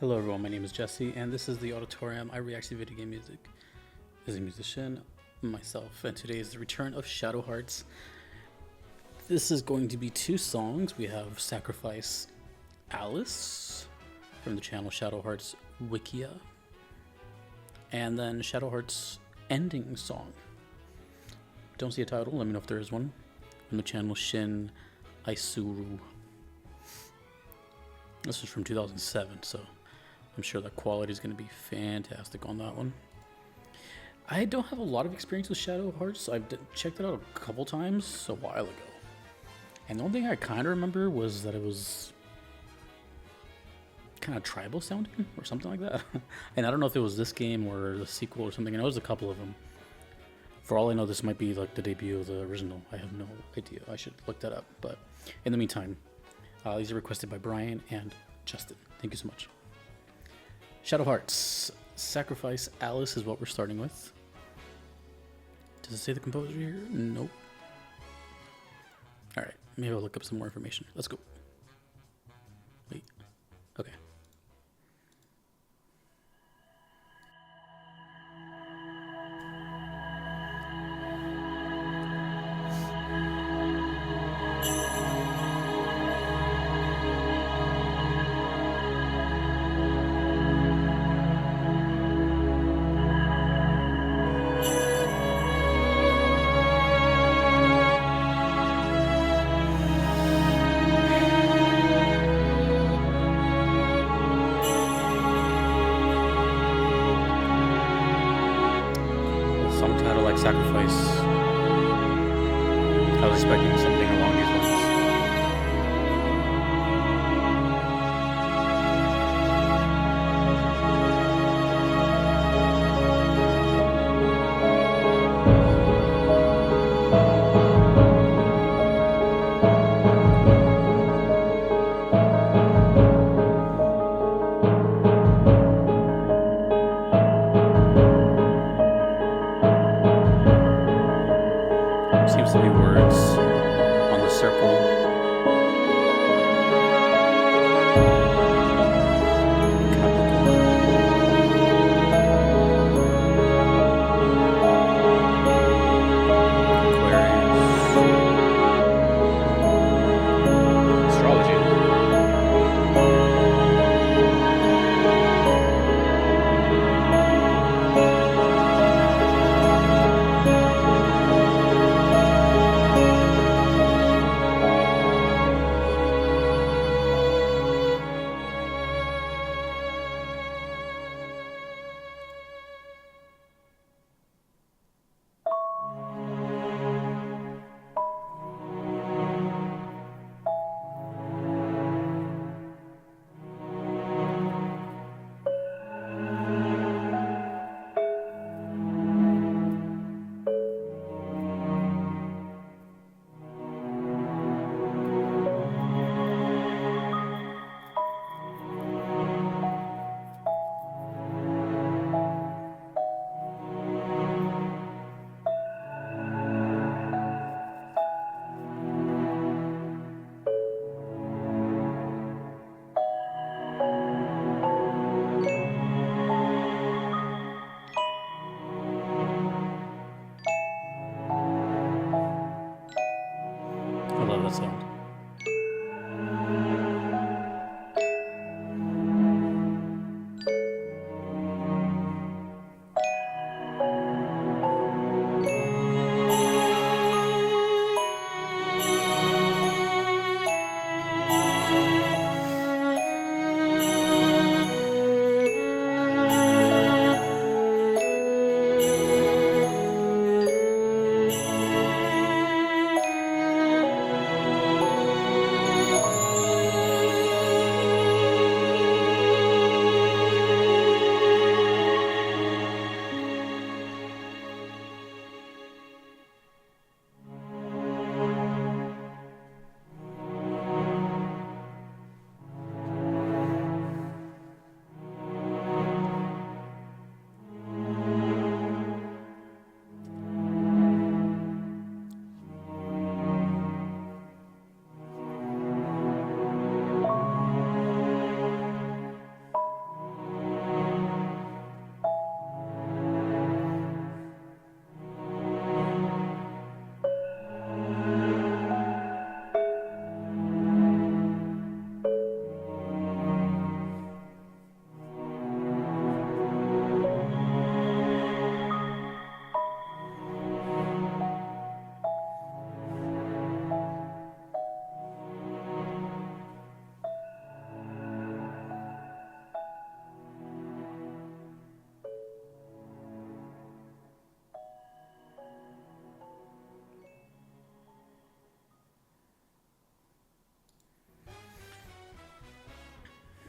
Hello everyone, my name is Jesse, and this is the Auditorium. I react to video game music as a musician myself, and today is the return of Shadow Hearts. This is going to be two songs. We have Sacrifice Alice from the channel Shadow Hearts Wikia, and then Shadow Hearts Ending Song. Don't see a title, let me know if there is one. From the channel Shin Aisuru. This is from 2007, so I'm sure the quality is going to be fantastic on that one. I don't have a lot of experience with Shadow Hearts. I've checked it out a couple times a while ago. And the only thing I kind of remember was that it was kind of tribal sounding or something like that. And I don't know if it was this game or the sequel or something. I know there's a couple of them. For all I know, this might be like the debut of the original. I have no idea. I should look that up. But in the meantime, these are requested by Brian and Justin. Thank you so much. Shadow Hearts, Sacrifice Alice is what we're starting with. Does it say the composer here? Nope. Alright, maybe I'll look up some more information. Let's go. Wait. Okay. Some title like Sacrifice. I was expecting something along these lines. Seems to be words on the circle. I love that sound.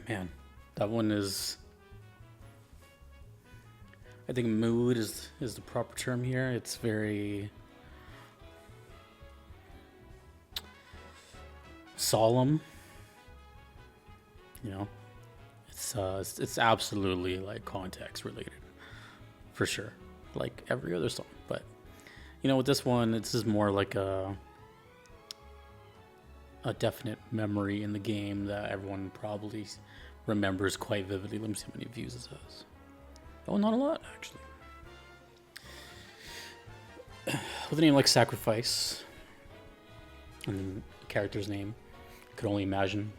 Man, that one is. I think mood is the proper term here. It's very solemn. You know, it's absolutely like context related for sure, like every other song. But you know, with this one, it's just more like a definite memory in the game that everyone probably remembers quite vividly. Let me see how many views it has. Oh, not a lot actually. With a name like Sacrifice, and the character's name, I could only imagine.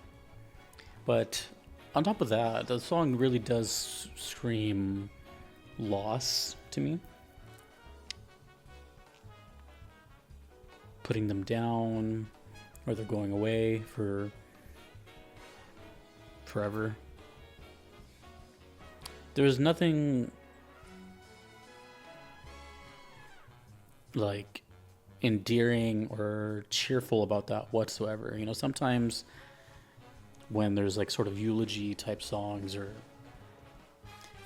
But on top of that, the song really does scream loss to me. Putting them down, or they're going away for forever. There's nothing like endearing or cheerful about that whatsoever. You know, sometimes when there's like sort of eulogy type songs or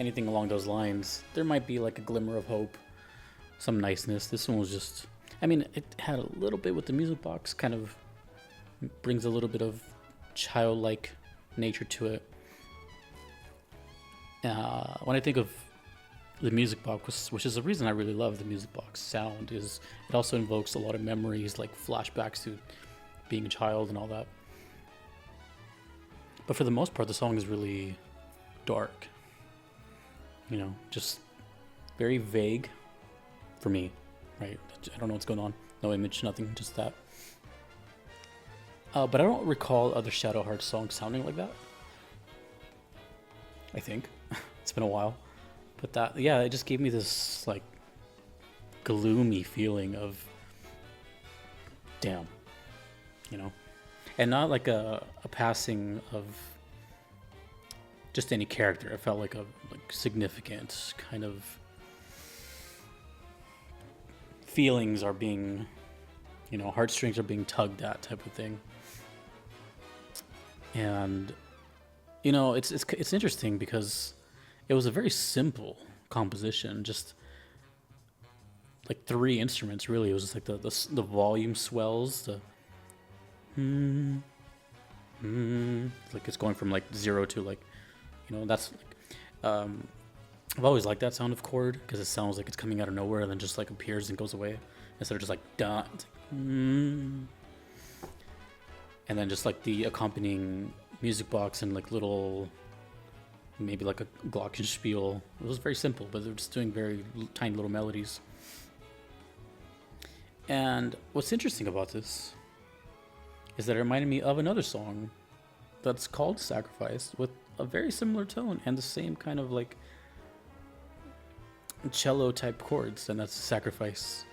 anything along those lines, there might be like a glimmer of hope, some niceness. This one was just, I mean, it had a little bit with the music box, kind of brings a little bit of childlike nature to it. When I think of the music box, which is the reason I really love the music box sound, is it also invokes a lot of memories, like flashbacks to being a child and all that. But for the most part, the song is really dark. You know, just very vague for me, right? I don't know what's going on. No image, nothing, just that. But I don't recall other Shadow Hearts songs sounding like that. I think. It's been a while. But that, yeah, it just gave me this, like, gloomy feeling of, damn, you know? And not like a passing of just any character. It felt like a significant kind of feelings are being, you know, heartstrings are being tugged at type of thing. And, you know, it's interesting because it was a very simple composition, just like 3 instruments really. It was just like the volume swells, like it's going from like 0 to like, you know, that's like, I've always liked that sound of chord because it sounds like it's coming out of nowhere and then just like appears and goes away instead of just like dun, and then just like the accompanying music box and like little, maybe like a glockenspiel. It was very simple, but they're just doing very tiny little melodies. And what's interesting about this is that it reminded me of another song that's called Sacrifice with a very similar tone and the same kind of like cello type chords, and that's Sacrifice,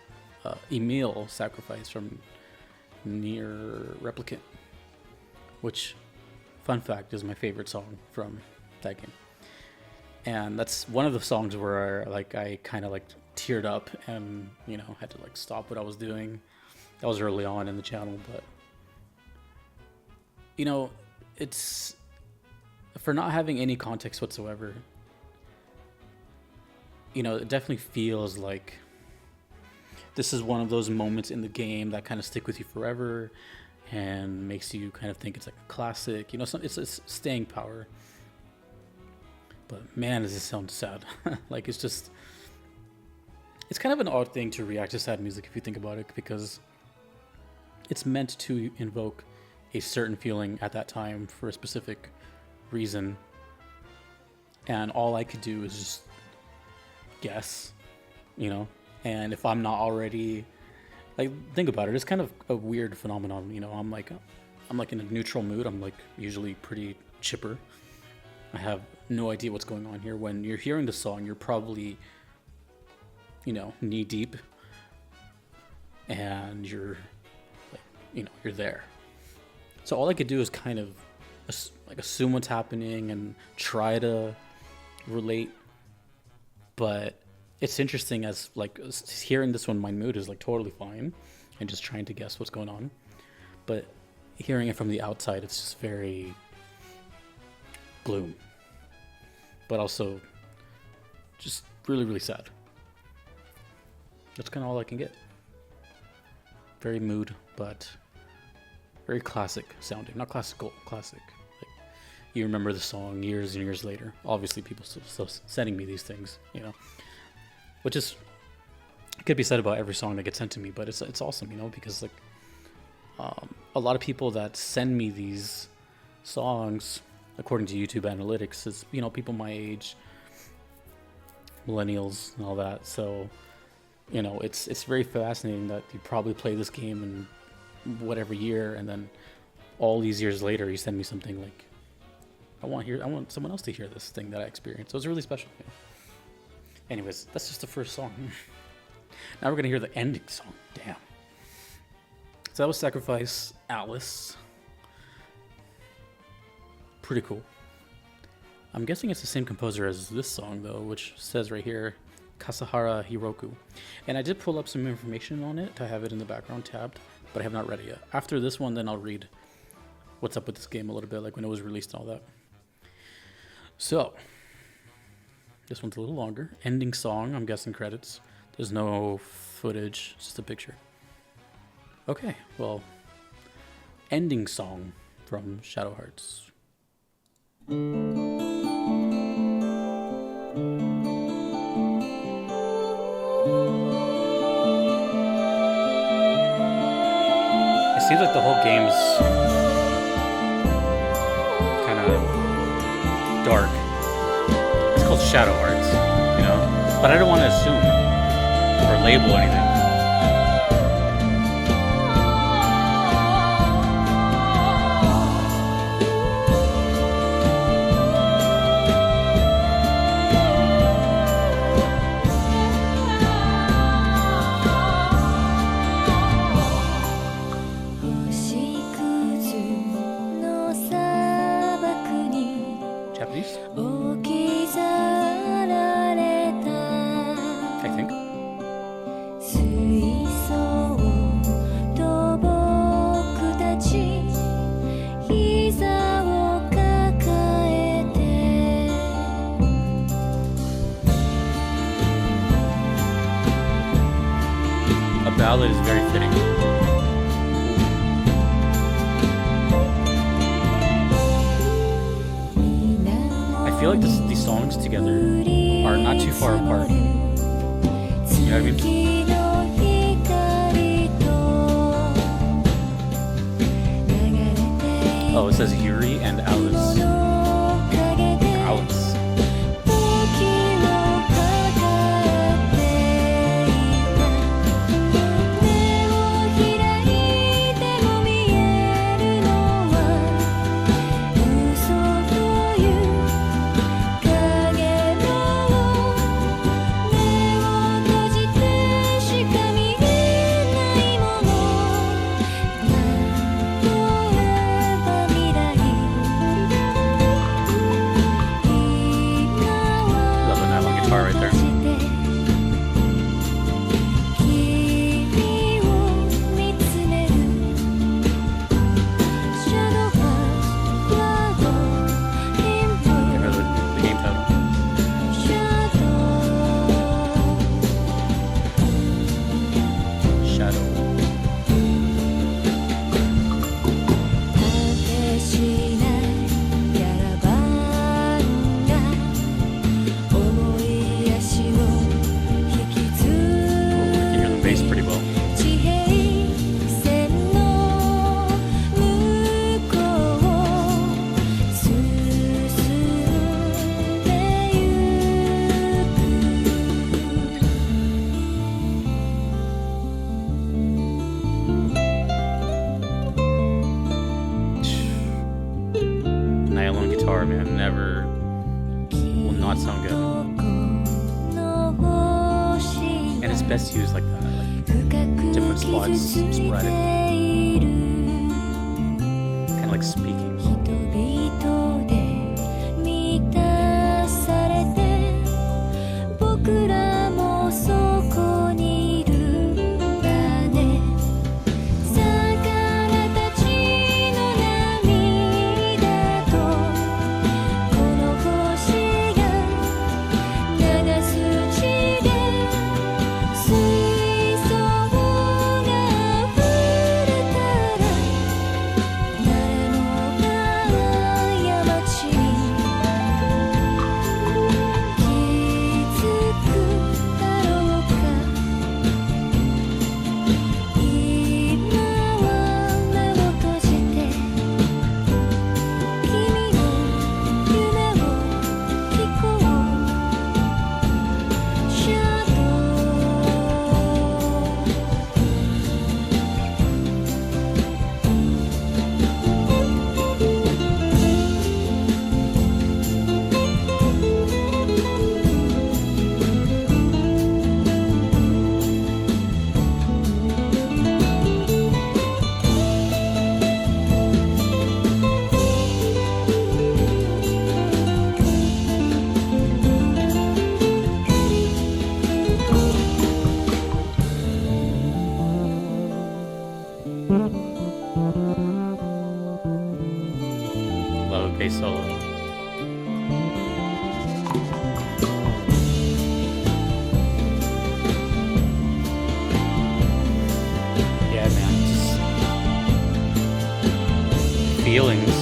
Emil Sacrifice from Nier Replicant, which, fun fact, is my favorite song from that game. And that's one of the songs where like I kind of like teared up and, you know, had to like stop what I was doing. That was early on in the channel, but you know, it's for not having any context whatsoever. You know, it definitely feels like this is one of those moments in the game that kind of stick with you forever and makes you kind of think it's like a classic. You know, it's staying power. But man, does it sound sad. Like it's kind of an odd thing to react to sad music if you think about it, because it's meant to invoke a certain feeling at that time for a specific reason. And all I could do is just guess, you know, and if I'm not already, like, think about it, it's kind of a weird phenomenon, you know. I'm like in a neutral mood. I'm like usually pretty chipper. I have no idea what's going on here. When you're hearing the song, you're probably, you know, knee deep, and you're, like, you know, you're there. So all I could do is kind of like assume what's happening and try to relate. But it's interesting as like hearing this one, my mood is like totally fine and just trying to guess what's going on. But hearing it from the outside, it's just very gloom, but also just really, really sad. That's kind of all I can get. Very mood, but very classic sounding. Not classical, classic. Like, you remember the song years and years later. Obviously, people still sending me these things, you know, which is could be said about every song that gets sent to me. But it's awesome, you know, because like a lot of people that send me these songs, according to YouTube analytics, is, you know, people my age, millennials and all that. So, you know, it's very fascinating that you probably play this game in whatever year, and then all these years later you send me something like, I want someone else to hear this thing that I experienced. So it's really special, you know? Anyways, that's just the first song. Now we're gonna hear the ending song. Damn. So that was Sacrifice, Alice. Pretty cool. I'm guessing it's the same composer as this song though, which says right here, Kasahara Hiroku. And I did pull up some information on it. I have it in the background tabbed, but I have not read it yet. After this one, then I'll read what's up with this game a little bit, like when it was released and all that. So, this one's a little longer. Ending song, I'm guessing credits. There's no footage, it's just a picture. Okay, well, ending song from Shadow Hearts. It seems like the whole game's kind of dark. It's called Shadow Hearts, you know? But I don't want to assume or label anything. Japanese? I think. A ballad is very fitting. I feel like these songs together are not too far apart. You know what I mean? Oh, it says Yuri and Alice. Alice. Man, never will not sound good. And it's best used like that, like different spots, sporadic. Kind of like speaking. feelings.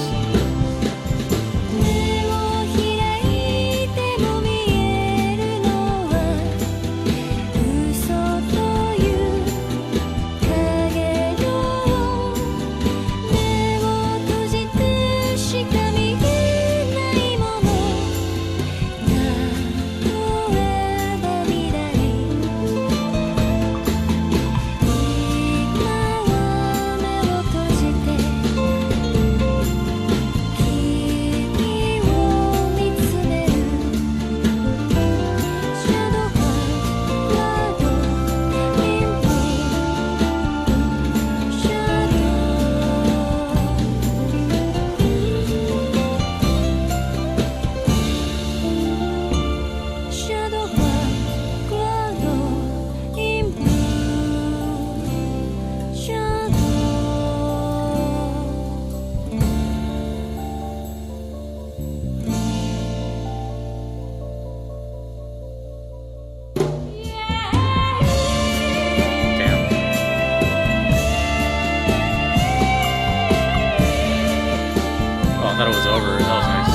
I thought it was over. That was nice.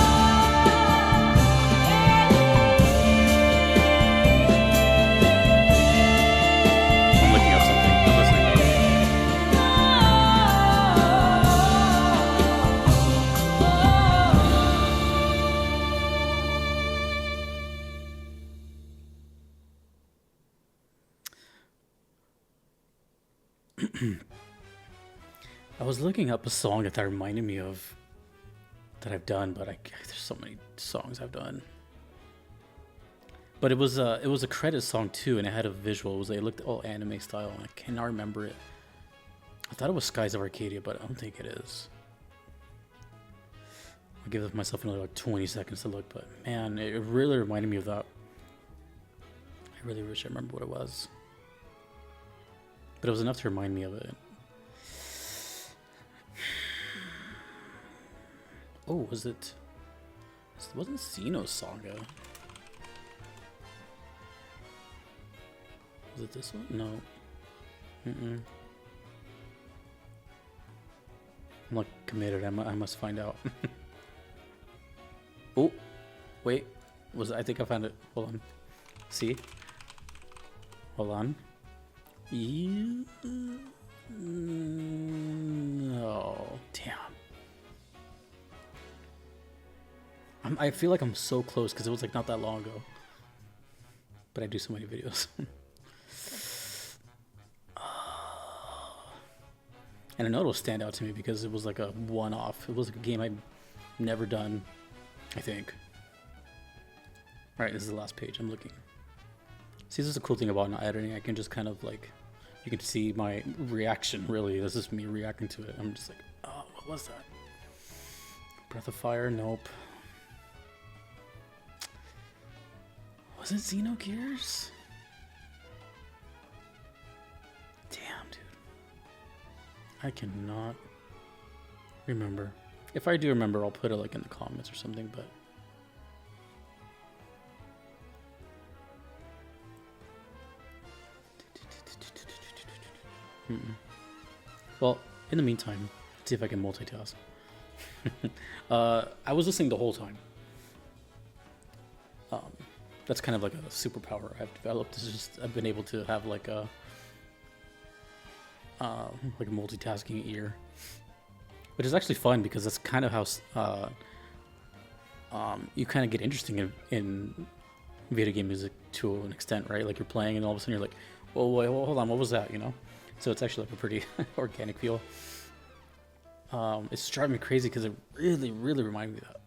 I'm looking up something. I'm listening though. I was looking up a song that reminded me of that I've done, but there's so many songs I've done. But it was a credit song too, and it had a visual. It looked all anime style, and I cannot remember it. I thought it was Skies of Arcadia, but I don't think it is. I'll give myself another like 20 seconds to look, but man, it really reminded me of that. I really wish I remember what it was, but it was enough to remind me of it. Oh, was it? It wasn't Xeno Saga. Was it this one? No. I'm like committed. I must find out. Oh, wait. I think I found it. Hold on. See? Hold on. Oh, damn. I feel like I'm so close because it was like not that long ago. But I do so many videos. And I know it'll stand out to me because it was like a one-off. It was like a game I'd never done, I think. Alright, this is the last page. I'm looking. See, this is the cool thing about not editing. I can just kind of like, you can see my reaction, really. This is me reacting to it. I'm just like, oh, what was that? Breath of Fire? Nope. Was it Xenogears? Damn, dude. I cannot remember. If I do remember, I'll put it like in the comments or something, but... Well, in the meantime, let's see if I can multitask. I was listening the whole time. That's kind of like a superpower I've developed. It's just I've been able to have like a multitasking ear, which is actually fun because that's kind of how you kind of get interesting in video game music to an extent, right? Like you're playing and all of a sudden you're like, "Whoa, wait, hold on, what was that?" You know? So it's actually like a pretty organic feel. It's driving me crazy because it really, really reminded me of that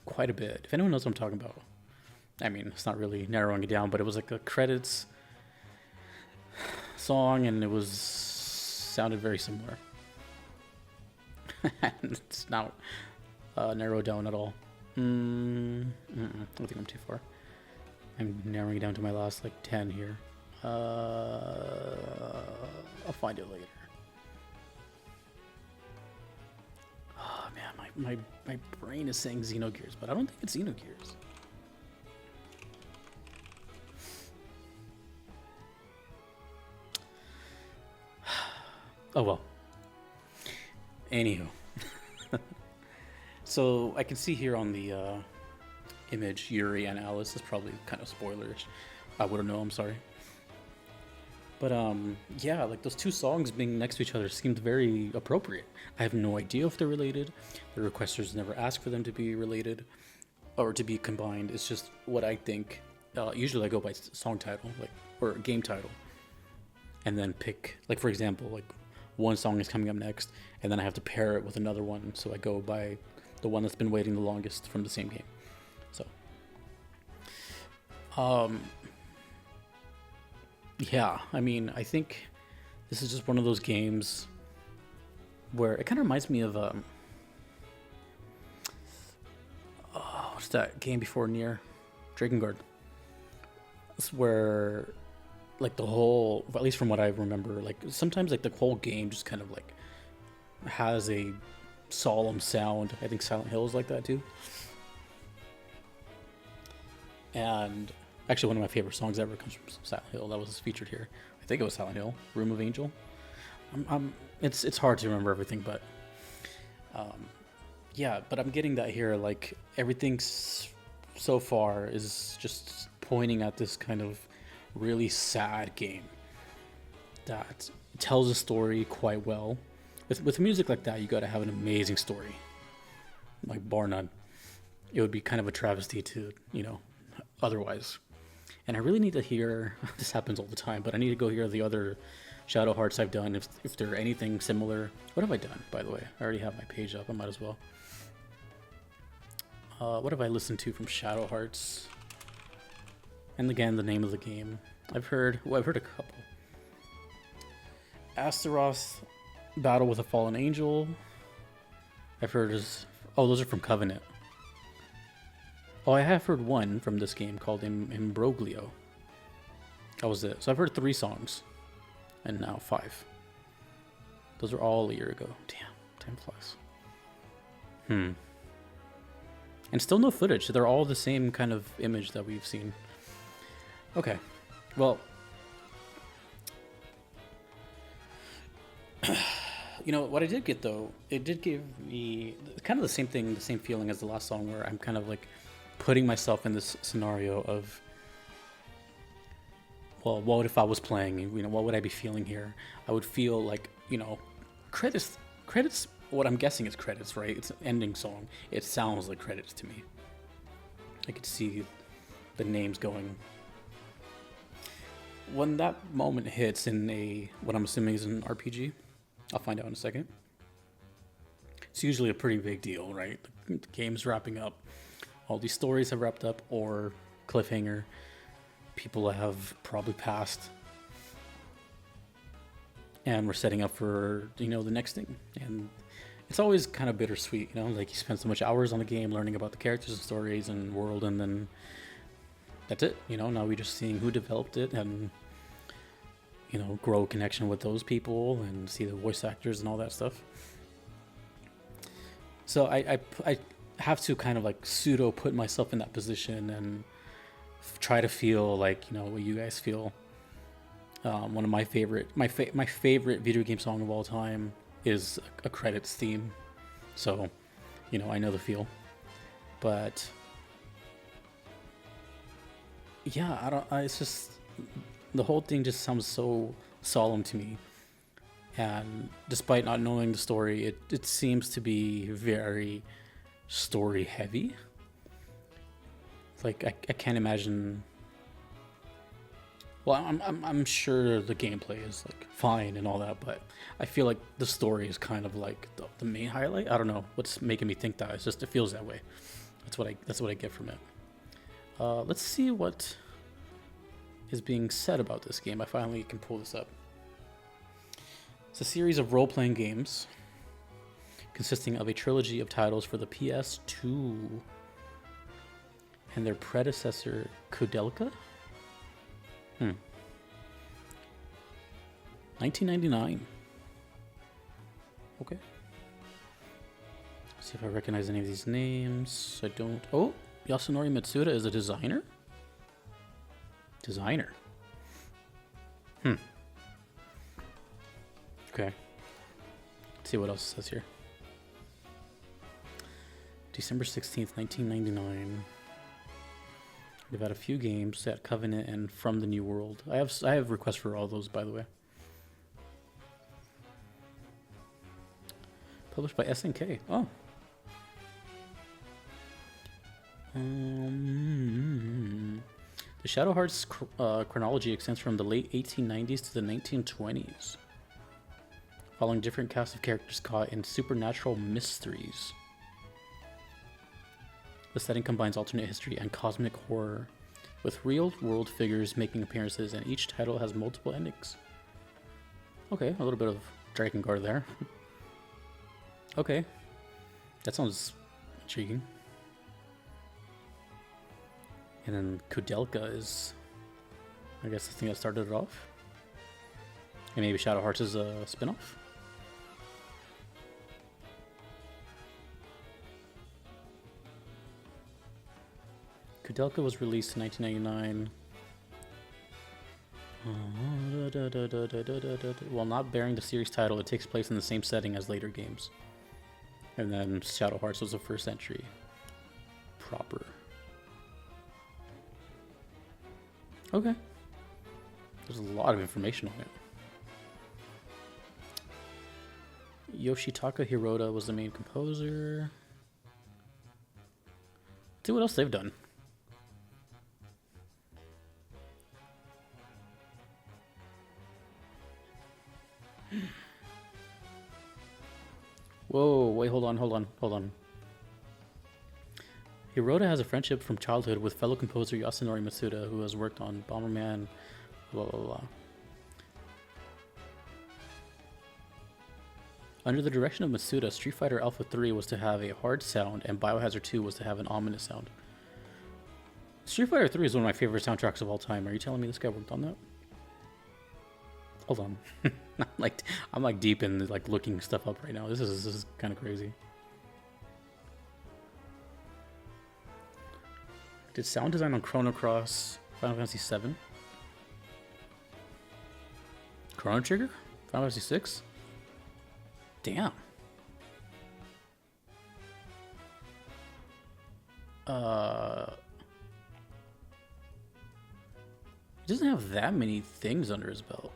quite a bit. If anyone knows what I'm talking about, I mean, it's not really narrowing it down, but it was like a credits song, and it sounded very similar. It's not narrowed down at all. I think I'm too far. I'm narrowing it down to my last like 10 here. I'll find it later. Oh man, my brain is saying Xenogears, but I don't think it's Xenogears. Oh well. Anywho. So I can see here on the image Yuri and Alice is probably kind of spoilerish. I wouldn't know. I'm sorry. But yeah, like those two songs being next to each other seemed very appropriate. I have no idea if they're related. The requesters never asked for them to be related or to be combined. It's just what I think. Usually I go by song title, like or game title, and then pick. Like for example, like one song is coming up next, and then I have to pair it with another one. So I go by the one that's been waiting the longest from the same game. So, um, yeah, I mean, I think this is just one of those games where it kind of reminds me of what's that game before Near Drakengard? It's where like the whole, at least from what I remember, like sometimes like the whole game just kind of like has a solemn sound. I think Silent Hill is like that too. And actually, one of my favorite songs ever comes from Silent Hill. That was featured here. I think it was Silent Hill, Room of Angel. It's hard to remember everything, but yeah. But I'm getting that here. Like everything so far is just pointing at this kind of really sad game that tells a story quite well. With music like that, you got to have an amazing story, like bar none. It would be kind of a travesty to otherwise. And I really need to hear, this happens all the time, but I need to go hear the other Shadow Hearts I've done, if they're anything similar. What have I done, by the way? I already have my page up, I might as well. What have I listened to from Shadow Hearts? And again, the name of the game. I've heard a couple. Astaroth, Battle with a Fallen Angel. I've heard those are from Covenant. Oh, I have heard one from this game called Imbroglio. That was it. So I've heard 3 songs. And now 5. Those are all a year ago. Damn, time flies. And still no footage. They're all the same kind of image that we've seen. Okay. Well, what I did get though, it did give me kind of the same thing, the same feeling as the last song, where I'm kind of like putting myself in this scenario of, well, what if I was playing? What would I be feeling here? I would feel like, credits. What I'm guessing is credits, right? It's an ending song. It sounds like credits to me. I could see the names going. When that moment hits in what I'm assuming is an RPG, I'll find out in a second. It's usually a pretty big deal, right? The game's wrapping up. All these stories have wrapped up, or cliffhanger. People have probably passed. And we're setting up for, the next thing. And it's always kind of bittersweet, like you spend so much hours on the game learning about the characters and stories and world, and then that's it. Now we're just seeing who developed it and, grow a connection with those people and see the voice actors and all that stuff. So I have to kind of like pseudo put myself in that position and try to feel like, what you guys feel. One of my favorite video game song of all time is a credits theme. So, I know the feel. But yeah, it's just, the whole thing just sounds so solemn to me. And despite not knowing the story, it seems to be very story heavy. Like I can't imagine. Well, I'm sure the gameplay is like fine and all that, but I feel like the story is kind of like the main highlight. I don't know what's making me think that. It's just, it feels that way. That's what I get from it. Let's see what is being said about this game. I finally can pull this up. It's a series of role-playing games consisting of a trilogy of titles for the PS2 and their predecessor, Koudelka. 1999. Okay. See if I recognize any of these names. I don't. Oh, Yasunori Mitsuda is a designer? Designer. Okay. Let's see what else it says here. December 16th, 1999. They've had a few games at Covenant and From the New World. I have requests for all those, by the way. Published by SNK. Oh. The Shadow Hearts chronology extends from the late 1890s to the 1920s, following different casts of characters caught in supernatural mysteries. The setting combines alternate history and cosmic horror, with real-world figures making appearances, and each title has multiple endings. Okay, a little bit of Drakengard there. Okay, that sounds intriguing. And then Kudelka is, I guess, the thing that started it off. And maybe Shadow Hearts is a spin-off? Kudelka was released in 1999. While not bearing the series title, it takes place in the same setting as later games. And then Shadow Hearts was the first entry. Proper. Okay. There's a lot of information on it. Yoshitaka Hirota was the main composer. Let's see what else they've done. Whoa, wait, hold on. Hirota has a friendship from childhood with fellow composer Yasunori Matsuda, who has worked on Bomberman, blah blah blah. Under the direction of Matsuda, Street Fighter Alpha 3 was to have a hard sound, and Biohazard 2 was to have an ominous sound. Street Fighter 3 is one of my favorite soundtracks of all time. Are you telling me this guy worked on that? Hold on. I'm like deep in like looking stuff up right now. This is kind of crazy. Did sound design on Chrono Cross, Final Fantasy 7, Chrono Trigger, Final Fantasy 6. Damn. He doesn't have that many things under his belt,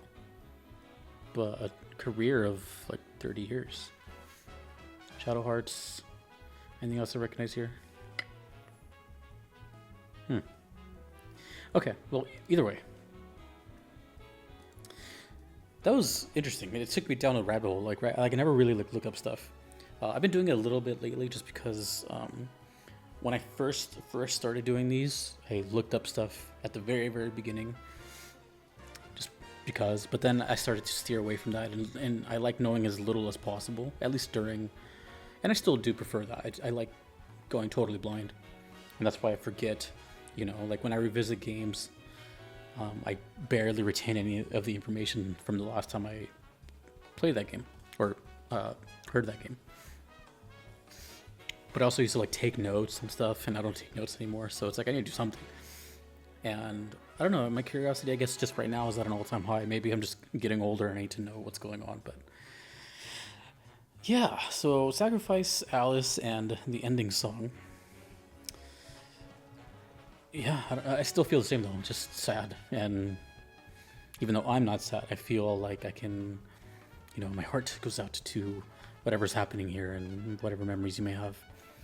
but a career of like 30 years. Shadow Hearts. Anything else I recognize here? Okay, well, either way. That was interesting. It took me down a rabbit hole. Like I never really look up stuff. I've been doing it a little bit lately just because when I first started doing these, I looked up stuff at the very, very beginning. Just because. But then I started to steer away from that. And I like knowing as little as possible, at least during. And I still do prefer that. I like going totally blind. And that's why I forget. You know, like when I revisit games, I barely retain any of the information from the last time I played that game or heard that game. But I also used to like take notes and stuff, and I don't take notes anymore. So it's like I need to do something. And I don't know, my curiosity, I guess, just right now is at an all-time high. Maybe I'm just getting older and I need to know what's going on. But yeah, so Sacrifice, Alice, and the ending song. Yeah, I still feel the same though. I'm just sad, and even though I'm not sad, I feel like I can, you know, my heart goes out to whatever's happening here and whatever memories you may have.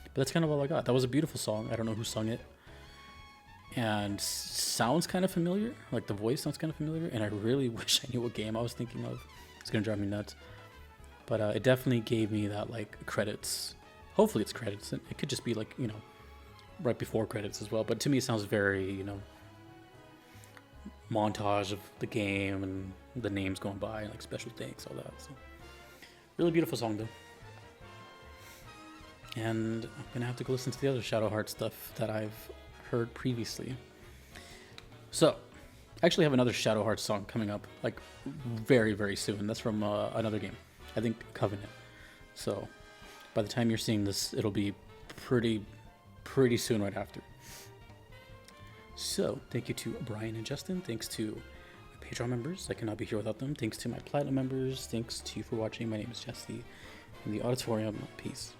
But that's kind of all I got. That was a beautiful song. I don't know who sung it, and sounds kind of familiar. Like the voice sounds kind of familiar, and I really wish I knew what game I was thinking of. It's gonna drive me nuts. But it definitely gave me that like credits. Hopefully it's credits. It could just be like, you know, right before credits as well, but to me it sounds very, you know, montage of the game and the names going by and like special things, all that. So really beautiful song though. And I'm gonna have to go listen to the other Shadow Heart stuff that I've heard previously. So I actually have another Shadow Heart song coming up like very, very soon. That's from another game, I think Covenant. So by the time you're seeing this, it'll be pretty soon right after. So thank you to Brian and Justin. Thanks to my Patreon members. I cannot be here without them. Thanks to my Platinum members. Thanks to you for watching. My name is Jesse in the Auditorium. Peace.